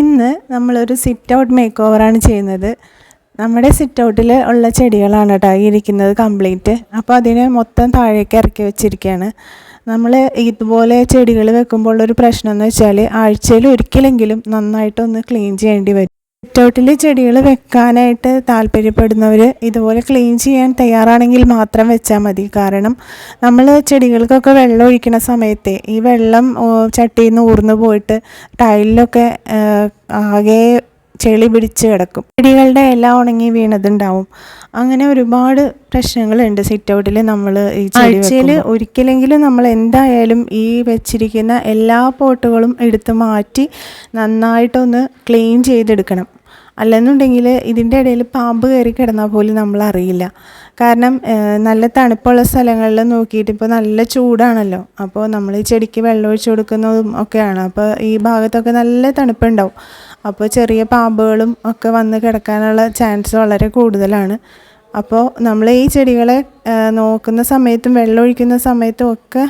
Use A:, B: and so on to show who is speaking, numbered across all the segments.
A: ഇന്ന് നമ്മളൊരു sit out make ഓവറാണ് ചെയ്യുന്നത്. നമ്മുടെ സിറ്റ് ഔട്ടിൽ ഉള്ള ചെടികളാണ് കേട്ടോ ഇരിക്കുന്നത് കംപ്ലീറ്റ്. അപ്പോൾ അതിനെ മൊത്തം താഴേക്ക് ഇറക്കി വെച്ചിരിക്കുകയാണ്. നമ്മൾ ഇതുപോലെ ചെടികൾ വെക്കുമ്പോൾ ഉള്ളൊരു പ്രശ്നം എന്ന് വെച്ചാൽ ആഴ്ചയിൽ ഒരിക്കലെങ്കിലും നന്നായിട്ടൊന്ന് ക്ലീൻ ചെയ്യേണ്ടി വരും. സിറ്റ് ഔട്ടിൽ ചെടികൾ വെക്കാനായിട്ട് താല്പര്യപ്പെടുന്നവർ ഇതുപോലെ ക്ലീൻ ചെയ്യാൻ തയ്യാറാണെങ്കിൽ മാത്രം വെച്ചാൽ മതി. കാരണം നമ്മൾ ചെടികൾക്കൊക്കെ വെള്ളം ഒഴിക്കുന്ന സമയത്ത് ഈ വെള്ളം ചട്ടിയിൽ നിന്ന് ഊർന്നു പോയിട്ട് ടൈലിലൊക്കെ ആകെ ചെളി പിടിച്ച് കിടക്കും. ചെടികളുടെ ഇല ഉണങ്ങി വീണതുണ്ടാവും. അങ്ങനെ ഒരുപാട് പ്രശ്നങ്ങളുണ്ട് സിറ്റ് ഔട്ടിൽ. നമ്മൾ ഈ ആഴ്ചയിൽ ഒരിക്കലെങ്കിലും നമ്മൾ എന്തായാലും ഈ വെച്ചിരിക്കുന്ന എല്ലാ പോട്ടുകളും എടുത്ത് മാറ്റി നന്നായിട്ടൊന്ന് ക്ലീൻ ചെയ്തെടുക്കണം. അല്ലെന്നുണ്ടെങ്കിൽ ഇതിൻ്റെ ഇടയിൽ പാമ്പ് കയറി കിടന്നാൽ പോലും നമ്മൾ അറിയില്ല. കാരണം നല്ല തണുപ്പുള്ള സ്ഥലങ്ങളിൽ നോക്കിയിട്ട് ഇപ്പോൾ നല്ല ചൂടാണല്ലോ, അപ്പോൾ നമ്മൾ ഈ ചെടിക്ക് വെള്ളം ഒഴിച്ചു കൊടുക്കുന്നതും ഒക്കെയാണ്. അപ്പോൾ ഈ ഭാഗത്തൊക്കെ നല്ല തണുപ്പുണ്ടാവും. അപ്പോൾ ചെറിയ പാമ്പുകളും ഒക്കെ വന്ന് കിടക്കാനുള്ള ചാൻസ് വളരെ കൂടുതലാണ്. അപ്പോൾ നമ്മൾ ഈ ചെടികളെ നോക്കുന്ന സമയത്തും വെള്ളം ഒഴിക്കുന്ന സമയത്തും ഒക്കെ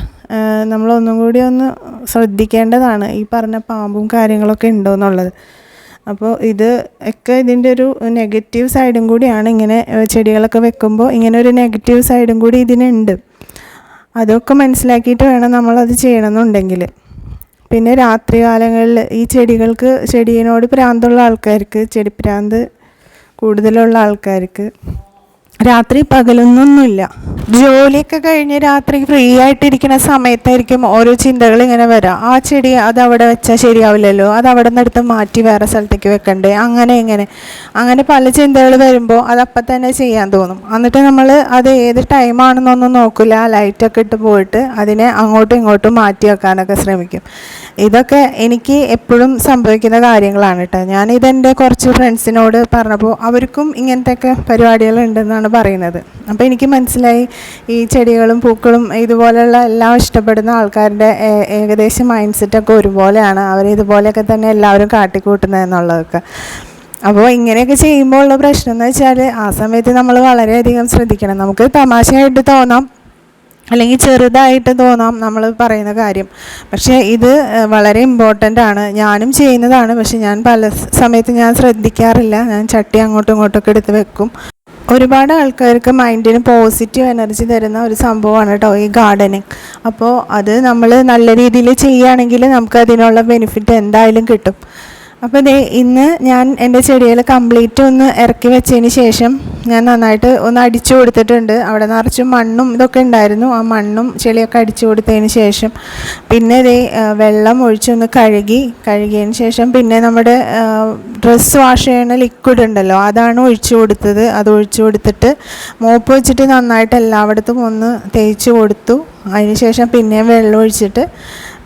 A: നമ്മളൊന്നും കൂടി ഒന്ന് ശ്രദ്ധിക്കേണ്ടതാണ് ഈ പറഞ്ഞ പാമ്പും കാര്യങ്ങളൊക്കെ ഉണ്ടോ എന്നുള്ളത്. അപ്പോൾ ഇത് ഒക്കെ ഇതിൻ്റെ ഒരു നെഗറ്റീവ് സൈഡും കൂടിയാണ്. ഇങ്ങനെ ചെടികളൊക്കെ വെക്കുമ്പോൾ ഇങ്ങനെ ഒരു നെഗറ്റീവ് സൈഡും കൂടി ഇതിനുണ്ട്. അതൊക്കെ മനസ്സിലാക്കിയിട്ട് വേണം നമ്മളത് ചെയ്യണമെന്നുണ്ടെങ്കിൽ. പിന്നെ രാത്രി കാലങ്ങളിൽ ഈ ചെടിയിനോട് പ്രാന്തുള്ള ആൾക്കാർക്ക്, ചെടിപ്രാന്ത് കൂടുതലുള്ള ആൾക്കാർക്ക് രാത്രി പകലൊന്നൊന്നുമില്ല, ജോലിയൊക്കെ കഴിഞ്ഞ് രാത്രി ഫ്രീ ആയിട്ടിരിക്കുന്ന സമയത്തായിരിക്കും ഓരോ ചിന്തകൾ ഇങ്ങനെ വരാം. ആ ചെടി അതവിടെ വെച്ചാൽ ശരിയാവില്ലല്ലോ, അത് അവിടെ നിന്ന് എടുത്ത് മാറ്റി വേറെ സ്ഥലത്തേക്ക് വെക്കണ്ടേ, അങ്ങനെ പല ചിന്തകൾ വരുമ്പോൾ അതപ്പം തന്നെ ചെയ്യാൻ തോന്നും. എന്നിട്ട് നമ്മൾ അത് ഏത് ടൈമാണെന്നൊന്നും നോക്കില്ല, ലൈറ്റൊക്കെ ഇട്ട് പോയിട്ട് അതിനെ അങ്ങോട്ടും ഇങ്ങോട്ടും മാറ്റി വെക്കാനൊക്കെ ശ്രമിക്കും. ഇതൊക്കെ എനിക്ക് എപ്പോഴും സംഭവിക്കുന്ന കാര്യങ്ങളാണ് കേട്ടോ. ഞാനിതെൻ്റെ കുറച്ച് ഫ്രണ്ട്സിനോട് പറഞ്ഞപ്പോൾ അവർക്കും ഇങ്ങനത്തെയൊക്കെ പരിപാടികളുണ്ടെന്നാണ് പറയുന്നത്. അപ്പോൾ എനിക്ക് മനസ്സിലായി ഈ ചെടികളും പൂക്കളും ഇതുപോലെയുള്ള എല്ലാം ഇഷ്ടപ്പെടുന്ന ആൾക്കാരുടെ ഏകദേശം മൈൻഡ് സെറ്റൊക്കെ ഒരുപോലെയാണ്. അവരിതുപോലെയൊക്കെ തന്നെ എല്ലാവരും കാട്ടിക്കൂട്ടുന്നതെന്നുള്ളതൊക്കെ. അപ്പോൾ ഇങ്ങനെയൊക്കെ ചെയ്യുമ്പോൾ ഉള്ള പ്രശ്നം എന്ന് വെച്ചാൽ ആ സമയത്ത് നമ്മൾ വളരെയധികം ശ്രദ്ധിക്കണം. നമുക്ക് തമാശയായിട്ട് തോന്നാം, അല്ലെങ്കിൽ ചെറുതായിട്ട് തോന്നാം നമ്മൾ പറയുന്ന കാര്യം, പക്ഷേ ഇത് വളരെ ഇമ്പോർട്ടൻ്റ് ആണ്. ഞാനും ചെയ്യുന്നതാണ്, പക്ഷെ ഞാൻ പല സമയത്ത് ഞാൻ ശ്രദ്ധിക്കാറില്ല. ഞാൻ ചട്ടി അങ്ങോട്ടും ഇങ്ങോട്ടൊക്കെ എടുത്ത് വെക്കും. ഒരുപാട് ആൾക്കാർക്ക് മൈൻഡിന് പോസിറ്റീവ് എനർജി തരുന്ന ഒരു സംഭവമാണ് കേട്ടോ ഈ ഗാർഡനിങ്. അപ്പോൾ അത് നമ്മൾ നല്ല രീതിയിൽ ചെയ്യുകയാണെങ്കിൽ നമുക്ക് അതിനുള്ള ബെനിഫിറ്റ് എന്തായാലും കിട്ടും. അപ്പോൾ ഇന്ന് ഞാൻ എൻ്റെ ചെടികൾ കംപ്ലീറ്റ് ഒന്ന് ഇറക്കി വെച്ചതിന് ശേഷം ഞാൻ നന്നായിട്ട് ഒന്ന് അടിച്ചു കൊടുത്തിട്ടുണ്ട്. അവിടെ നിറച്ചും മണ്ണും ഇതൊക്കെ ഉണ്ടായിരുന്നു. ആ മണ്ണും ചെളിയൊക്കെ അടിച്ചു കൊടുത്തതിന് ശേഷം പിന്നെ വെള്ളം ഒഴിച്ചൊന്ന് കഴുകിയതിന് ശേഷം പിന്നെ നമ്മുടെ ഡ്രസ്സ് വാഷ് ചെയ്യുന്ന ലിക്വിഡ് ഉണ്ടല്ലോ, അതാണ് ഒഴിച്ചു കൊടുത്തത്. അത് ഒഴിച്ചു കൊടുത്തിട്ട് മോപ്പ് വെച്ചിട്ട് നന്നായിട്ട് എല്ലായിടത്തും ഒന്ന് തേച്ച് കൊടുത്തു. അതിന് ശേഷം പിന്നെയും വെള്ളം ഒഴിച്ചിട്ട്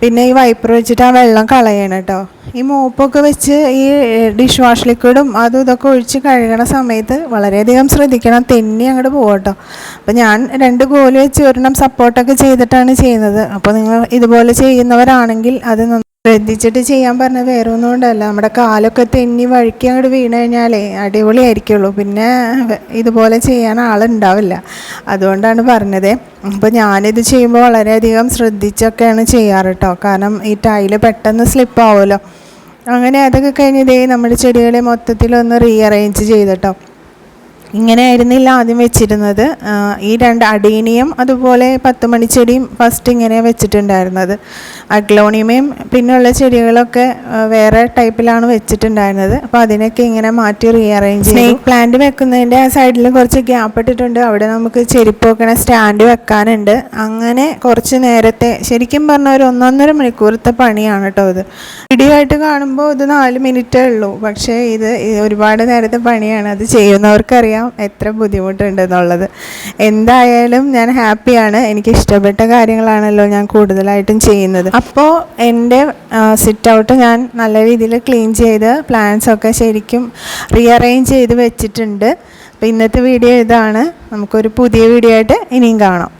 A: പിന്നെ ഈ വൈപ്പർ വെച്ചിട്ട് ആ വെള്ളം കളയണം കേട്ടോ. ഈ മോപ്പൊക്കെ വെച്ച് ഈ ഡിഷ് വാഷ് ലിക്വിഡും അതും ഇതൊക്കെ ഒഴിച്ച് കഴുകണ സമയത്ത് വളരെയധികം ശ്രദ്ധിക്കണം, തെന്നി അങ്ങോട്ട് പോകട്ടോ. അപ്പോൾ ഞാൻ 2 കോല് വെച്ച് ഒരെണ്ണം സപ്പോർട്ടൊക്കെ ചെയ്തിട്ടാണ് ചെയ്യുന്നത്. അപ്പോൾ നിങ്ങൾ ഇതുപോലെ ചെയ്യുന്നവരാണെങ്കിൽ അത് ശ്രദ്ധിച്ചിട്ട് ചെയ്യാൻ പറഞ്ഞത് വേറെ ഒന്നും കൊണ്ടല്ല, നമ്മുടെ കാലൊക്കെ തെന്നി വഴുക്കി അങ്ങോട്ട് വീണ് കഴിഞ്ഞാലേ അടിപൊളിയായിരിക്കുള്ളൂ. പിന്നെ ഇതുപോലെ ചെയ്യാൻ ആളുണ്ടാവില്ല, അതുകൊണ്ടാണ് പറഞ്ഞത്. അപ്പോൾ ഞാനിത് ചെയ്യുമ്പോൾ വളരെയധികം ശ്രദ്ധിച്ചൊക്കെയാണ് ചെയ്യാറ് കേട്ടോ. കാരണം ഈ ടൈല് പെട്ടെന്ന് സ്ലിപ്പാവുമല്ലോ. അങ്ങനെ അതൊക്കെ കഴിഞ്ഞ് നമ്മുടെ ചെടികളെ മൊത്തത്തിലൊന്ന് റീഅറേഞ്ച് ചെയ്തിട്ടോ. ഇങ്ങനെ ആയിരുന്നില്ല ആദ്യം വെച്ചിരുന്നത്. ഈ 2 അഡീനിയം അതുപോലെ 10 മണിച്ചെടിയും ഫസ്റ്റ് ഇങ്ങനെ വെച്ചിട്ടുണ്ടായിരുന്നത്. അഗ്ലോണിയമയും പിന്നെയുള്ള ചെടികളൊക്കെ വേറെ ടൈപ്പിലാണ് വെച്ചിട്ടുണ്ടായിരുന്നത്. അപ്പോൾ അതിനൊക്കെ ഇങ്ങനെ മാറ്റി റീഅറേഞ്ച് ചെയ്തു. സ്നേക്ക് പ്ലാന്റ് വെക്കുന്നതിൻ്റെ ആ സൈഡിൽ കുറച്ച് ഗ്യാപ്പ് ഇട്ടിട്ടുണ്ട്. അവിടെ നമുക്ക് ചെരുപ്പ് വെക്കണ സ്റ്റാൻഡ് വെക്കാനുണ്ട്. അങ്ങനെ കുറച്ച് നേരത്തെ, ശരിക്കും പറഞ്ഞാൽ ഒരു 1.5 മണിക്കൂറത്തെ പണിയാണ് കേട്ടോ ഇത്. വീഡിയോ ആയിട്ട് കാണുമ്പോൾ ഇത് 4 മിനിറ്റേ ഉള്ളൂ, പക്ഷേ ഇത് ഒരുപാട് നേരത്തെ പണിയാണ്. അത് ചെയ്യുന്നവർക്കറിയാം എത്ര ബുദ്ധിമുട്ടുണ്ടെന്നുള്ളത്. എന്തായാലും ഞാൻ ഹാപ്പിയാണ്. എനിക്ക് ഇഷ്ടപ്പെട്ട കാര്യങ്ങളാണല്ലോ ഞാൻ കൂടുതലായിട്ടും ചെയ്യുന്നത്. അപ്പോൾ എൻ്റെ സിറ്റ് ഔട്ട് ഞാൻ നല്ല രീതിയിൽ ക്ലീൻ ചെയ്ത് പ്ലാന്റ്സ് ഒക്കെ ശരിക്കും റീഅറേഞ്ച് ചെയ്ത് വെച്ചിട്ടുണ്ട്. അപ്പോൾ ഇന്നത്തെ വീഡിയോ ഇതാണ്. നമുക്കൊരു പുതിയ വീഡിയോ ആയിട്ട് ഇനിയും കാണാം.